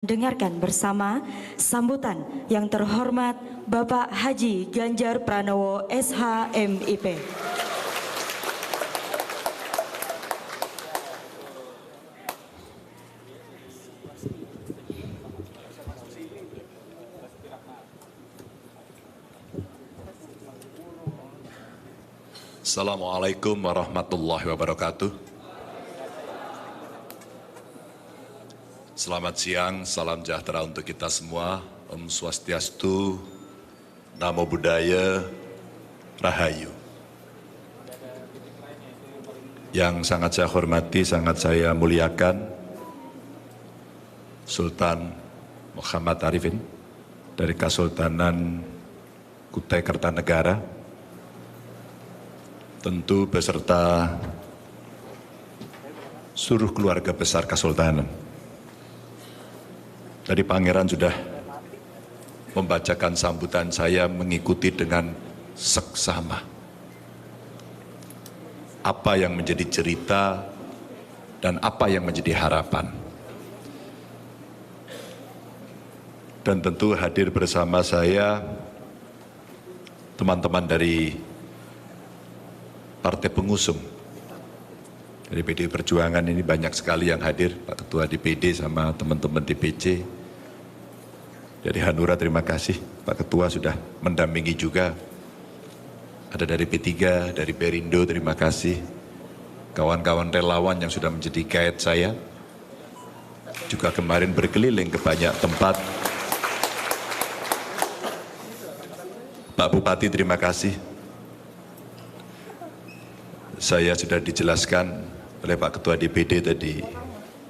Dengarkan bersama sambutan yang terhormat Bapak Haji Ganjar Pranowo SH.MIP. Assalamualaikum warahmatullahi wabarakatuh. Selamat siang, salam sejahtera untuk kita semua. Om Swastiastu, Namo Buddhaya, Rahayu. Yang sangat saya hormati, sangat saya muliakan, Sultan Muhammad Arifin dari Kesultanan Kutai Kertanegara, tentu beserta seluruh keluarga besar Kesultanan. Tadi Pangeran sudah membacakan sambutan, saya mengikuti dengan seksama. Apa yang menjadi cerita dan apa yang menjadi harapan. Dan tentu hadir bersama saya teman-teman dari partai pengusung. Dari PDI Perjuangan ini banyak sekali yang hadir, Pak Ketua DPD sama teman-teman DPC. Dari Hanura terima kasih, Pak Ketua sudah mendampingi juga. Ada dari P3, dari Perindo terima kasih. Kawan-kawan relawan yang sudah menjadi guide saya. Juga kemarin berkeliling ke banyak tempat. Pak Bupati terima kasih. Saya sudah dijelaskan oleh Pak Ketua DPD tadi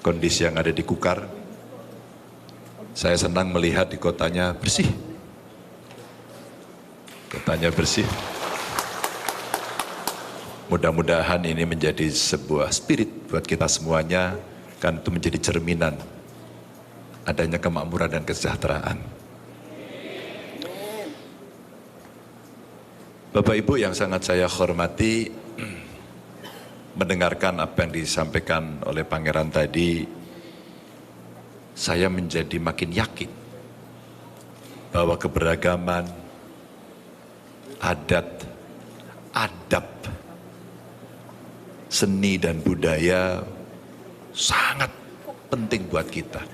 kondisi yang ada di Kukar. Saya senang melihat di kotanya bersih. Kotanya bersih. Mudah-mudahan ini menjadi sebuah spirit buat kita semuanya, kan itu menjadi cerminan adanya kemakmuran dan kesejahteraan. Bapak Ibu yang sangat saya hormati, mendengarkan apa yang disampaikan oleh Pangeran tadi, saya menjadi makin yakin bahwa keberagaman, adat, adab, seni dan budaya sangat penting buat kita.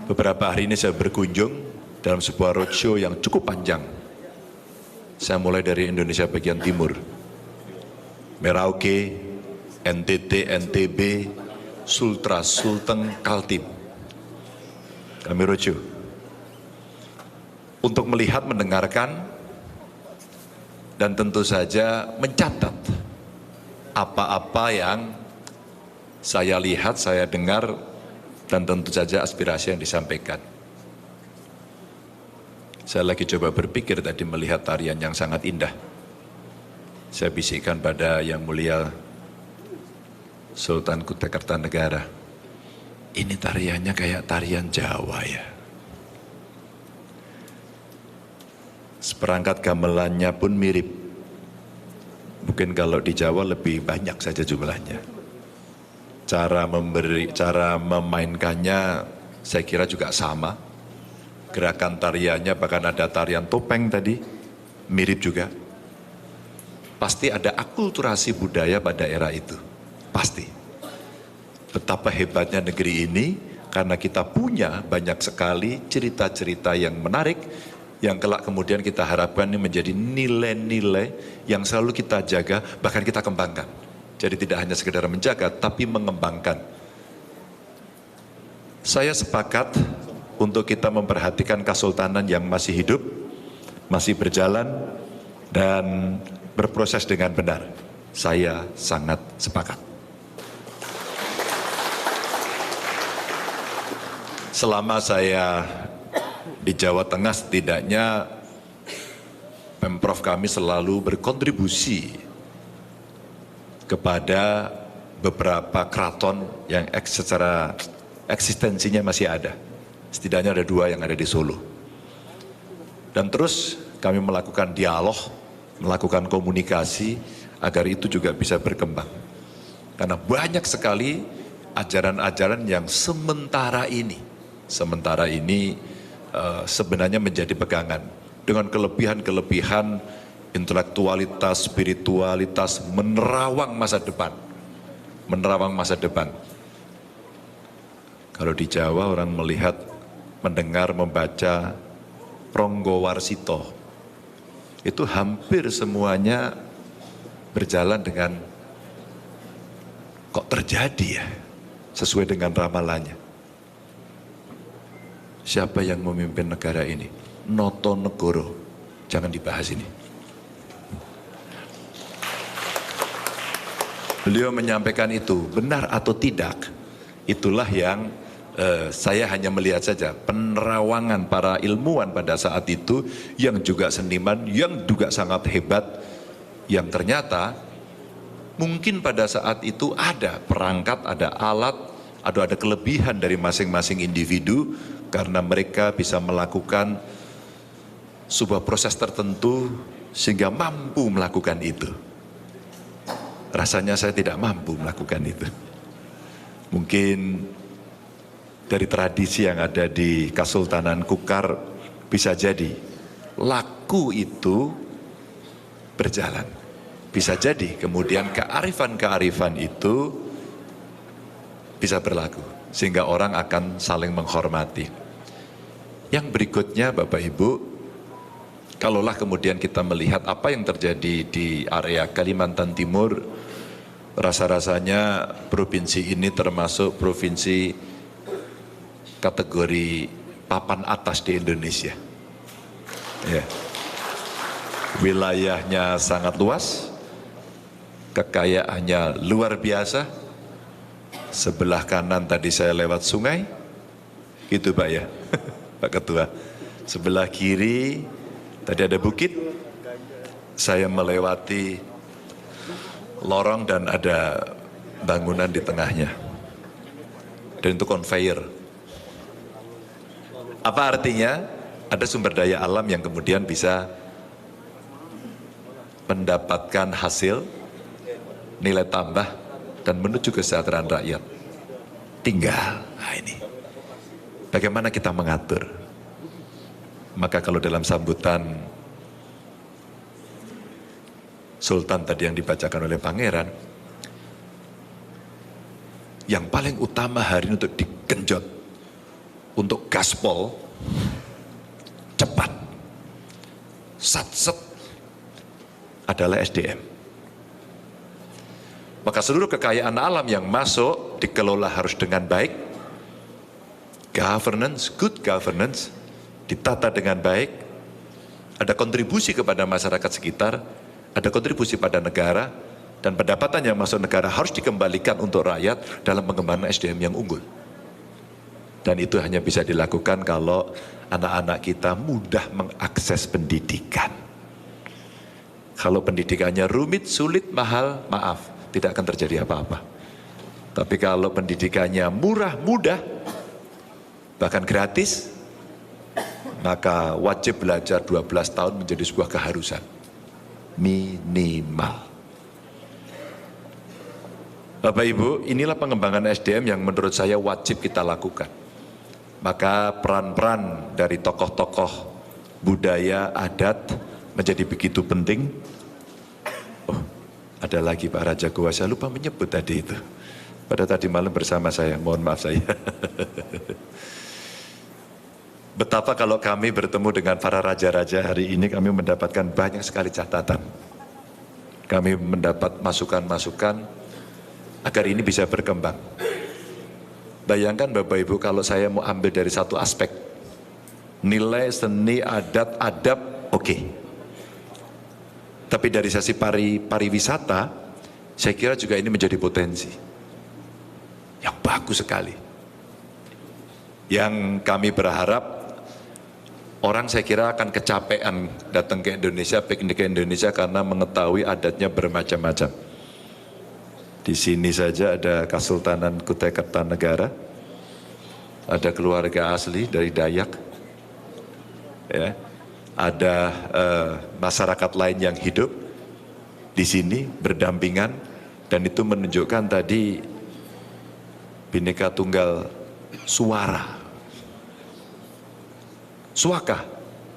Beberapa hari ini saya berkunjung dalam sebuah roadshow yang cukup panjang. Saya mulai dari Indonesia bagian timur, Merauke, NTT, NTB, Sultra, Sulteng, Kaltim. Kami roadshow untuk melihat, mendengarkan, dan tentu saja mencatat apa-apa yang saya lihat, saya dengar, dan tentu saja aspirasi yang disampaikan. Saya lagi coba berpikir tadi melihat tarian yang sangat indah. Saya bisikkan pada Yang Mulia Sultan Kutai Kertanegara, ini tariannya kayak tarian Jawa ya. Seperangkat gamelannya pun mirip. Mungkin kalau di Jawa lebih banyak saja jumlahnya. Cara memainkannya saya kira juga sama. Gerakan tariannya, bahkan ada tarian topeng tadi, mirip juga. Pasti ada akulturasi budaya pada era itu. Pasti. Betapa hebatnya negeri ini karena kita punya banyak sekali cerita-cerita yang menarik yang kelak kemudian kita harapkan ini menjadi nilai-nilai yang selalu kita jaga, bahkan kita kembangkan. Jadi tidak hanya sekedar menjaga tapi mengembangkan. Saya sepakat untuk kita memperhatikan kesultanan yang masih hidup, masih berjalan dan berproses dengan benar. Saya sangat sepakat. Selama saya di Jawa Tengah, setidaknya Pemprov kami selalu berkontribusi kepada beberapa keraton yang secara eksistensinya masih ada. Setidaknya ada 2 yang ada di Solo. Dan terus kami melakukan dialog, melakukan komunikasi agar itu juga bisa berkembang. Karena banyak sekali ajaran-ajaran yang sementara ini sebenarnya menjadi pegangan dengan kelebihan-kelebihan intelektualitas, spiritualitas, menerawang masa depan. Kalau di Jawa orang melihat, mendengar, membaca Ronggo Warsito, itu hampir semuanya berjalan dengan kok terjadi ya, sesuai dengan ramalannya. Siapa yang memimpin negara ini? Noto Negoro, jangan dibahas ini. Beliau menyampaikan itu, benar atau tidak, itulah yang saya hanya melihat saja penerawangan para ilmuwan pada saat itu, yang juga seniman, yang juga sangat hebat, yang ternyata mungkin pada saat itu ada perangkat, ada alat, atau ada kelebihan dari masing-masing individu, karena mereka bisa melakukan sebuah proses tertentu sehingga mampu melakukan itu. Rasanya saya tidak mampu melakukan itu. Mungkin dari tradisi yang ada di Kesultanan Kukar bisa jadi laku itu berjalan. Bisa jadi kemudian kearifan-kearifan itu bisa berlaku sehingga orang akan saling menghormati. Yang berikutnya Bapak Ibu, kalaulah kemudian kita melihat apa yang terjadi di area Kalimantan Timur, rasa-rasanya provinsi ini termasuk provinsi kategori papan atas di Indonesia. Ya. Wilayahnya sangat luas, kekayaannya luar biasa. Sebelah kanan tadi saya lewat sungai, gitu Pak ya, Pak Ketua. Sebelah kiri tadi ada bukit, saya melewati lorong dan ada bangunan di tengahnya. Dan itu conveyor. Apa artinya? Ada sumber daya alam yang kemudian bisa mendapatkan hasil, nilai tambah, dan menuju kesejahteraan rakyat. Tinggal, nah ini, bagaimana kita mengatur. Maka kalau dalam sambutan Sultan tadi yang dibacakan oleh Pangeran, yang paling utama hari ini untuk digenjot, untuk gaspol, cepat, sat-set, adalah SDM. Maka seluruh kekayaan alam yang masuk dikelola harus dengan baik. Governance, good governance, ditata dengan baik. Ada kontribusi kepada masyarakat sekitar, ada kontribusi pada negara, dan pendapatan yang masuk negara harus dikembalikan untuk rakyat dalam pengembangan SDM yang unggul. Dan itu hanya bisa dilakukan kalau anak-anak kita mudah mengakses pendidikan. Kalau pendidikannya rumit, sulit, mahal, maaf, tidak akan terjadi apa-apa. Tapi kalau pendidikannya murah, mudah, bahkan gratis, maka wajib belajar 12 tahun menjadi sebuah keharusan. Minimal. Bapak Ibu, inilah pengembangan SDM yang menurut saya wajib kita lakukan. Maka peran-peran dari tokoh-tokoh budaya, adat menjadi begitu penting. Oh, ada lagi Pak Raja Goa, saya lupa menyebut tadi itu. Pada tadi malam bersama saya, mohon maaf saya. Betapa kalau kami bertemu dengan para raja-raja hari ini, kami mendapatkan banyak sekali catatan. Kami mendapat masukan-masukan agar ini bisa berkembang. Bayangkan Bapak Ibu kalau saya mau ambil dari satu aspek, nilai seni, adat, adab, oke. Tapi dari sisi pariwisata, saya kira juga ini menjadi potensi yang bagus sekali. Yang kami berharap, orang saya kira akan kecapean datang ke Indonesia, piknik ke Indonesia karena mengetahui adatnya bermacam-macam. Di sini saja ada Kesultanan Kutai Kartanegara, ada keluarga asli dari Dayak, ya, ada masyarakat lain yang hidup di sini berdampingan, dan itu menunjukkan tadi Bhinneka Tunggal Suara. Suaka,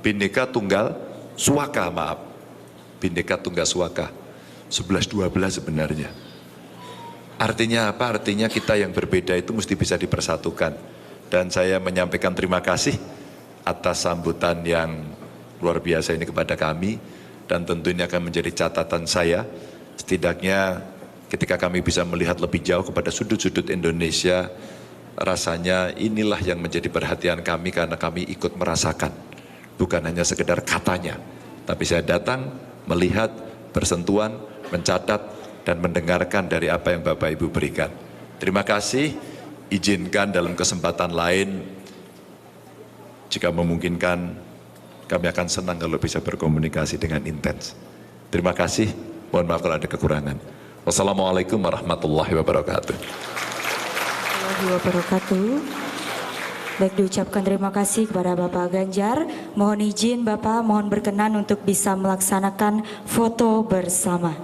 Bhinneka Tunggal Suaka, maaf. Bhinneka Tunggal Suaka. 11-12 sebenarnya. Artinya apa? Artinya kita yang berbeda itu mesti bisa dipersatukan. Dan saya menyampaikan terima kasih atas sambutan yang luar biasa ini kepada kami. Dan tentu ini akan menjadi catatan saya. Setidaknya ketika kami bisa melihat lebih jauh kepada sudut-sudut Indonesia, rasanya inilah yang menjadi perhatian kami karena kami ikut merasakan. Bukan hanya sekedar katanya, tapi saya datang, melihat, bersentuhan, mencatat, dan mendengarkan dari apa yang Bapak Ibu berikan. Terima kasih, izinkan dalam kesempatan lain, jika memungkinkan, kami akan senang kalau bisa berkomunikasi dengan intens. Terima kasih, mohon maaf kalau ada kekurangan. Wassalamualaikum warahmatullahi wabarakatuh. Wabarakatuh. Baik, diucapkan terima kasih kepada Bapak Ganjar. Mohon izin Bapak, mohon berkenan untuk bisa melaksanakan foto bersama.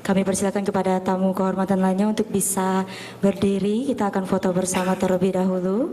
Kami persilakan kepada tamu kehormatan lainnya untuk bisa berdiri. Kita akan foto bersama terlebih dahulu.